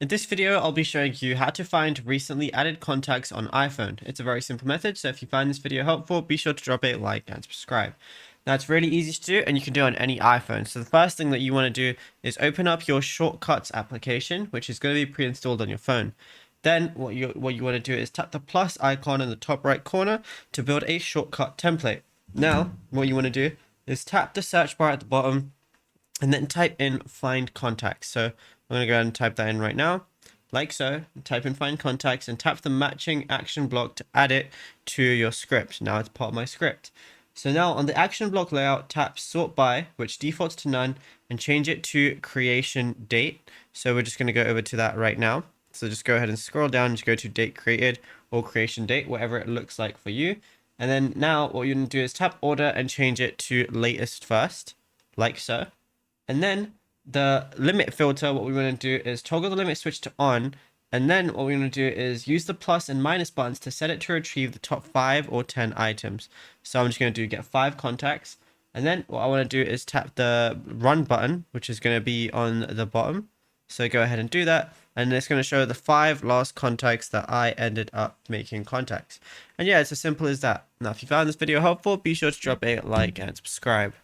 In this video, I'll be showing you how to find recently added contacts on iPhone. It's a very simple method, so if you find this video helpful, be sure to drop a like and subscribe. Now, it's really easy to do, and you can do it on any iPhone. So the first thing that you want to do is open up your Shortcuts application, which is going to be pre-installed on your phone. Then what you want to do is tap the plus icon in the top right corner to build a shortcut template. Now, what you want to do is tap the search bar at the bottom and then type in find contacts. So I'm going to go ahead and type that in right now, like so. Type in find contacts and tap the matching action block to add it to your script. Now it's part of my script. So now on the action block layout, tap sort by, which defaults to none, and change it to creation date. So we're just going to go over to that right now. So just go ahead and scroll down, just go to date created or creation date, whatever it looks like for you. And then now what you're going to do is tap order and change it to latest first, like so. And then the limit filter, what we want to do is toggle the limit switch to on. And then what we're going to do is use the plus and minus buttons to set it to retrieve the top 5 or 10 items. So I'm just going to do get 5 contacts. And then what I want to do is tap the run button, which is going to be on the bottom. So go ahead and do that. And it's going to show the 5 last contacts that I ended up making contacts. And yeah, it's as simple as that. Now, if you found this video helpful, be sure to drop a like and subscribe.